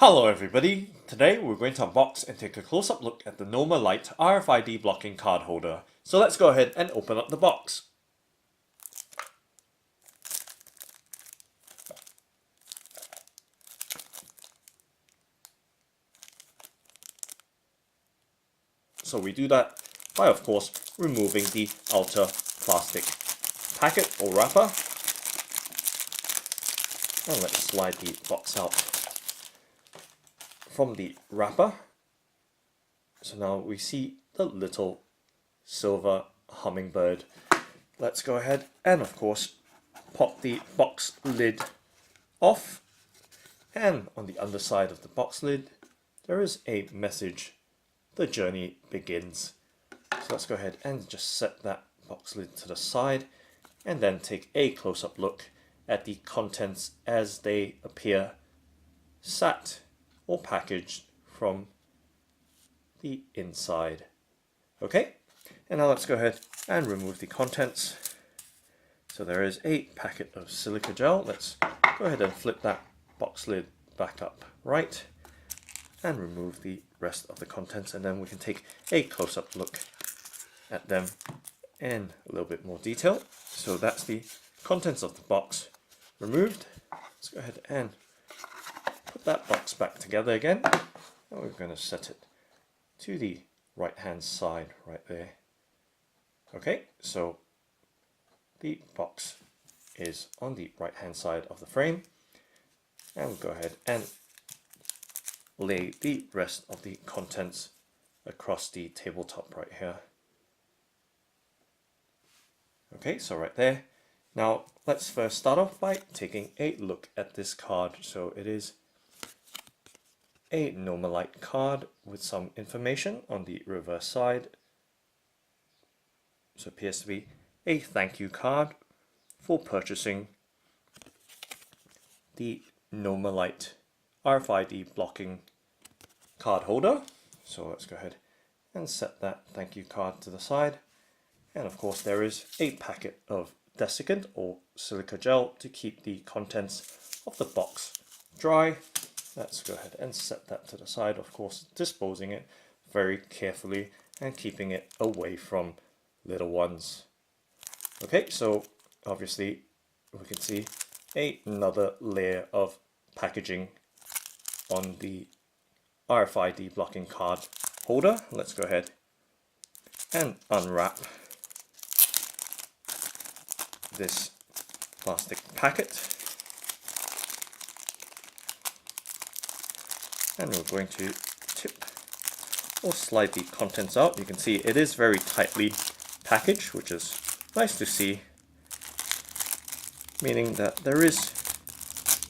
Hello everybody, today we're going to unbox and take a close-up look at the Nomalite RFID blocking card holder. So let's go ahead and open up the box. So we do that by, of course, removing the outer plastic packet or wrapper. And let's slide the box out from the wrapper. So now we see the little silver hummingbird. Let's go ahead and, of course, pop the box lid off. And on the underside of the box lid, there is a message: the journey begins. So let's go ahead and just set that box lid to the side and then take a close-up look at the contents as they appear sat or packaged from the inside. Okay, and now let's go ahead and remove the contents. So there is a packet of silica gel. Let's go ahead and flip that box lid back up right and remove the rest of the contents, and then we can take a close-up look at them in a little bit more detail. So that's the contents of the box removed. Let's go ahead and put that box back together again, and we're going to set it to the right hand side right there. Okay, so the box is on the right hand side of the frame, and we'll go ahead and lay the rest of the contents across the tabletop right here. Okay, so right there. Now let's first start off by taking a look at this card. So it is a Nomalite card with some information on the reverse side. So it appears to be a thank you card for purchasing the Nomalite RFID blocking card holder. So let's go ahead and set that thank you card to the side. And of course there is a packet of desiccant or silica gel to keep the contents of the box dry. Let's go ahead and set that to the side, of course disposing it very carefully and keeping it away from little ones. Okay, so obviously we can see another layer of packaging on the RFID blocking card holder. Let's go ahead and unwrap this plastic packet, and we're going to tip or slide the contents out. You can see it is very tightly packaged, which is nice to see, meaning that there is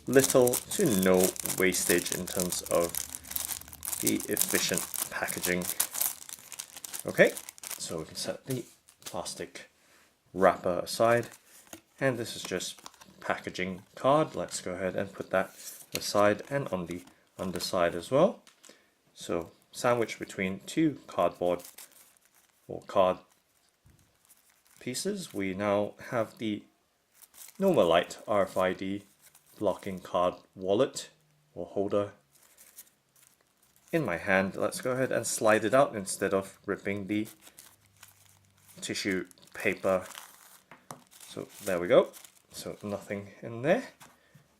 little to no wastage in terms of the efficient packaging. Okay, so we can set the plastic wrapper aside, and this is just packaging card. Let's go ahead and put that aside and on the underside as well. So sandwiched between two cardboard or card pieces, we now have the Nomalite RFID blocking card wallet or holder in my hand. Let's go ahead and slide it out instead of ripping the tissue paper. So there we go. So nothing in there,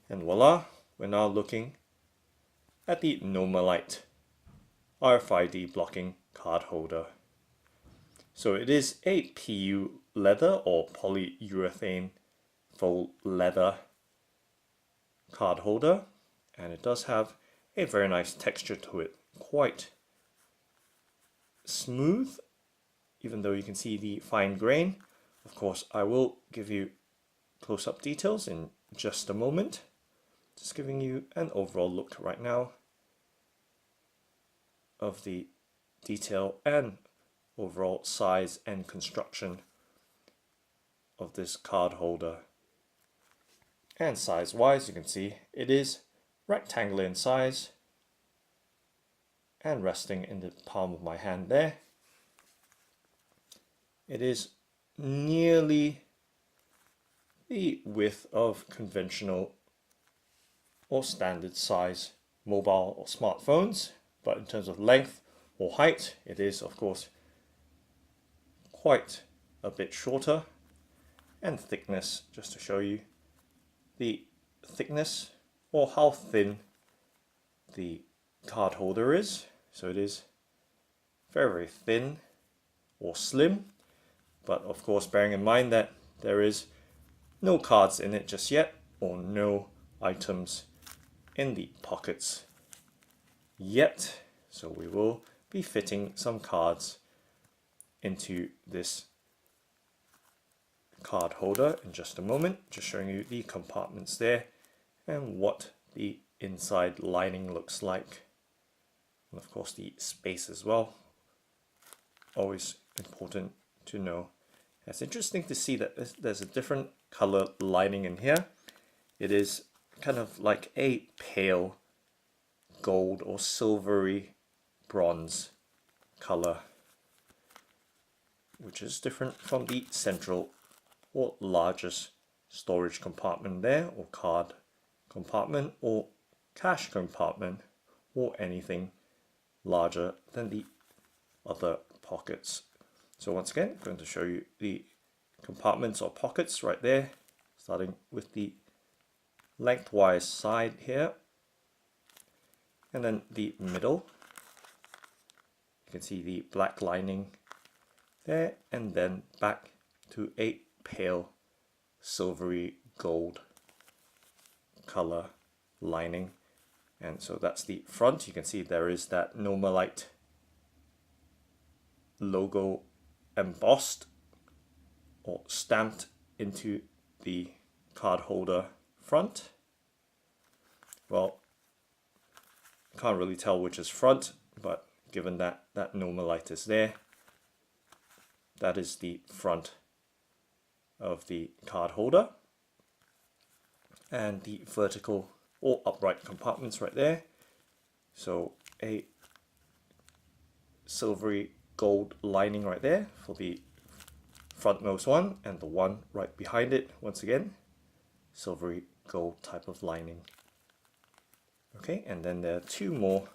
and voila, we're now looking at the Nomalite RFID blocking card holder. So it is a PU leather or polyurethane faux leather card holder, and it does have a very nice texture to it, quite smooth, even though you can see the fine grain. Of course, I will give you close-up details in just a moment. Just giving you an overall look right now of the detail and overall size and construction of this card holder. And size-wise, you can see it is rectangular in size and resting in the palm of my hand there. It is nearly the width of conventional or standard size mobile or smartphones, but in terms of length or height, it is of course quite a bit shorter. And thickness, just to show you the thickness or how thin the card holder is. So it is very, very thin or slim, but of course bearing in mind that there is no cards in it just yet, or no items in the pockets yet. So we will be fitting some cards into this card holder in just a moment, just showing you the compartments there and what the inside lining looks like, and of course the space as well. Always important to know. It's interesting to see that there's a different color lining in here. It is kind of like a pale gold or silvery bronze color, which is different from the central or largest storage compartment there, or card compartment, or cash compartment, or anything larger than the other pockets. So once again, I'm going to show you the compartments or pockets right there, starting with the lengthwise side here, and then the middle. You can see the black lining there, and then back to a pale silvery gold color lining. And so that's the front. You can see there is that Nomalite logo embossed or stamped into the card holder front. Well, can't really tell which is front, but given that that Nomalite is there, that is the front of the card holder. And the vertical or upright compartments right there. So a silvery gold lining right there for the frontmost one, and the one right behind it, once again, silvery gold type of lining. Okay, and then there are two more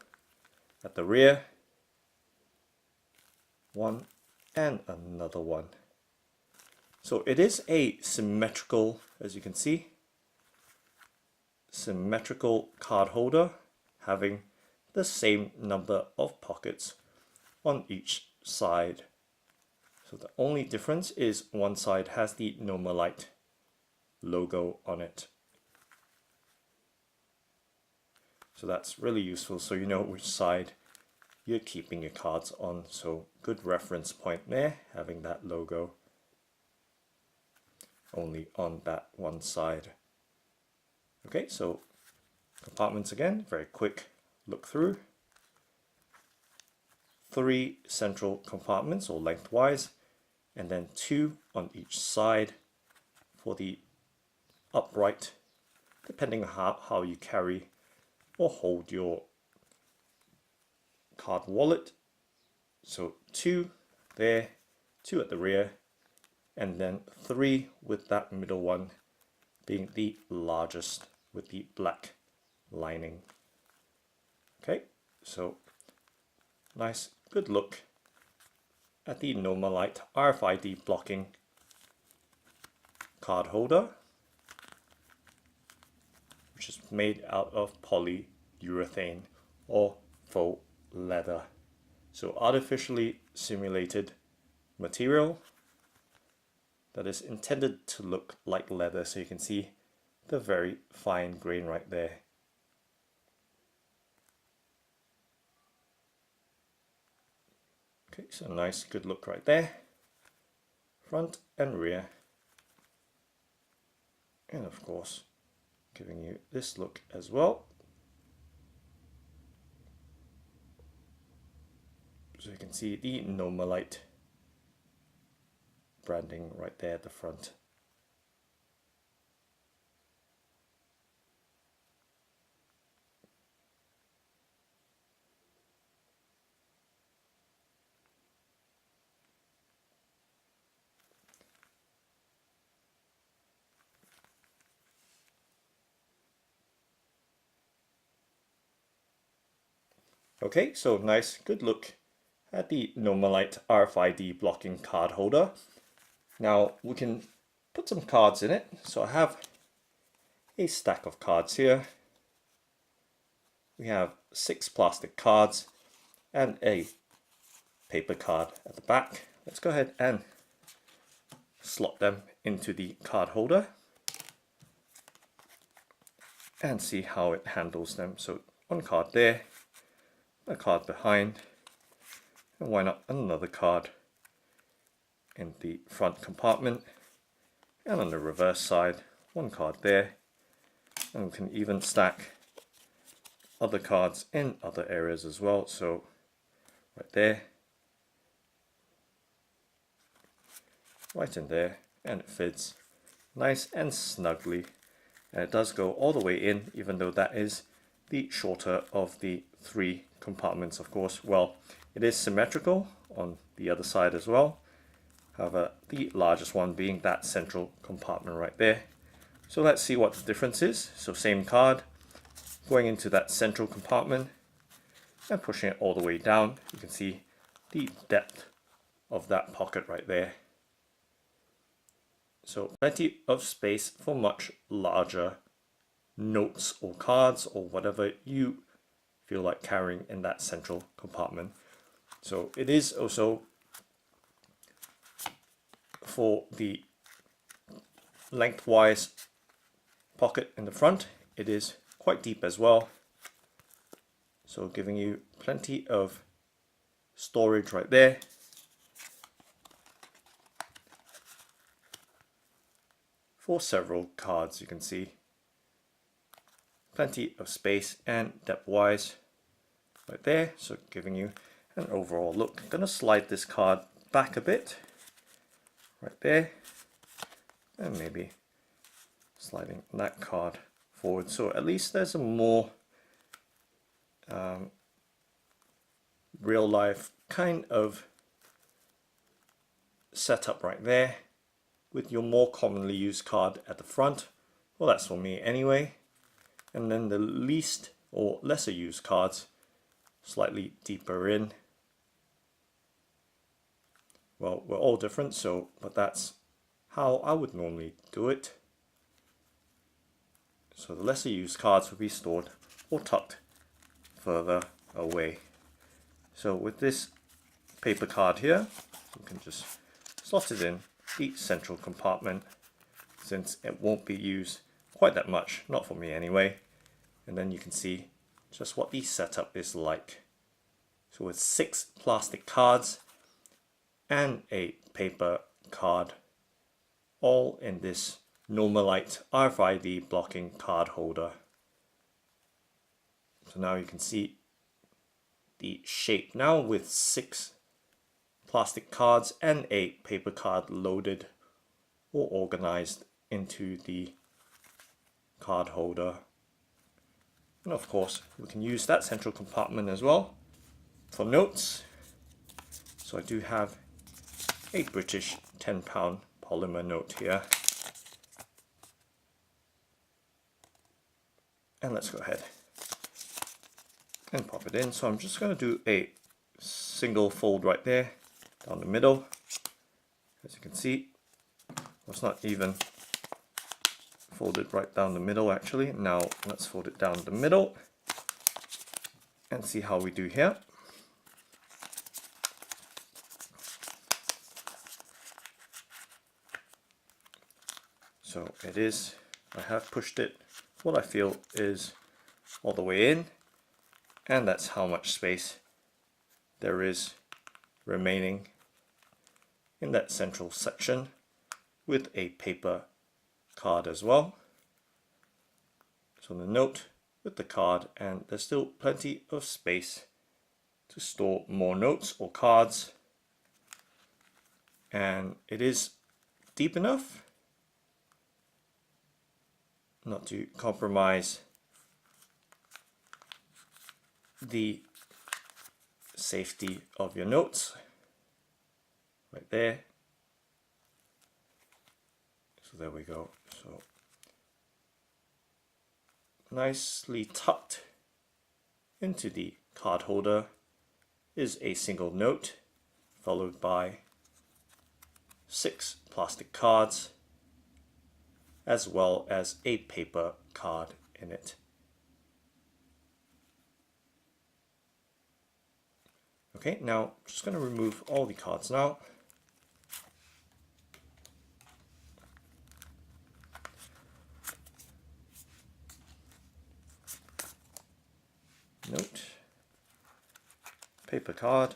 at the rear, one and another one. So it is a symmetrical, as you can see, symmetrical card holder having the same number of pockets on each side. So the only difference is one side has the Nomalite logo on it. So that's really useful, so you know which side you're keeping your cards on. So good reference point there, having that logo only on that one side. Okay, so compartments again, very quick look through. 3 central compartments or lengthwise, and then 2 on each side for the upright, depending on how you carry or hold your card wallet. So 2 there, 2 at the rear, and then 3 with that middle one being the largest with the black lining. Okay, so nice, good look at the Nomalite RFID blocking card holder, which is made out of polyurethane or faux leather. So artificially simulated material that is intended to look like leather. So you can see the very fine grain right there. Okay, so nice, good look right there. Front and rear. And of course, giving you this look as well. So you can see the Nomalite branding right there at the front. Okay, so nice, good look at the Nomalite RFID blocking card holder. Now we can put some cards in it. So I have a stack of cards here. We have 6 plastic cards and a paper card at the back. Let's go ahead and slot them into the card holder and see how it handles them. So one card there, a card behind, and why not another card in the front compartment, and on the reverse side one card there, and we can even stack other cards in other areas as well. So right there, right in there, and it fits nice and snugly, and it does go all the way in, even though that is the shorter of the 3 compartments. Of course, well, it is symmetrical on the other side as well, however the largest one being that central compartment right there. So let's see what the difference is. So same card going into that central compartment and pushing it all the way down. You can see the depth of that pocket right there. So plenty of space for much larger notes or cards or whatever you feel like carrying in that central compartment. So it is also, for the lengthwise pocket in the front, it is quite deep as well, so giving you plenty of storage right there. For several cards, you can see plenty of space and depth-wise right there, so giving you an overall look. I'm going to slide this card back a bit right there, and maybe sliding that card forward, so at least there's a more real life kind of setup right there, with your more commonly used card at the front. Well, that's for me anyway, and then the least or lesser used cards slightly deeper in. Well, we're all different, so but that's how I would normally do it. So the lesser used cards will be stored or tucked further away. So with this paper card here, you can just slot it in the central compartment, since it won't be used quite that much, not for me anyway. And then you can see just what the setup is like. So with 6 plastic cards and a paper card, all in this Nomalite RFID blocking card holder. So now you can see the shape now with 6 plastic cards and a paper card loaded or organized into the card holder. And of course we can use that central compartment as well for notes. So I do have a British £10 polymer note here, and let's go ahead and pop it in. So I'm just going to do a single fold right there down the middle. As you can see, it's not even folded right down the middle actually. Now let's fold it down the middle and see how we do here. So it is, I have pushed it what I feel is all the way in, and that's how much space there is remaining in that central section, with a paper card as well. So the note with the card, and there's still plenty of space to store more notes or cards, and it is deep enough not to compromise the safety of your notes right there. So there we go. So nicely tucked into the card holder is a single note followed by 6 plastic cards as well as a paper card in it. Okay, now I'm just going to remove all the cards now. Note, paper card,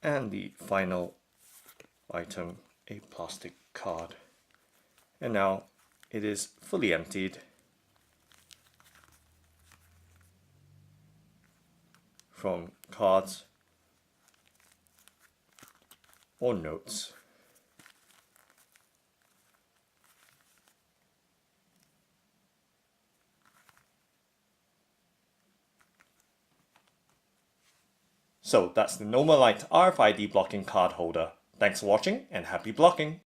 and the final item, a plastic card. And now it is fully emptied from cards or notes. So that's the Nomalite RFID blocking card holder. Thanks for watching and happy blocking!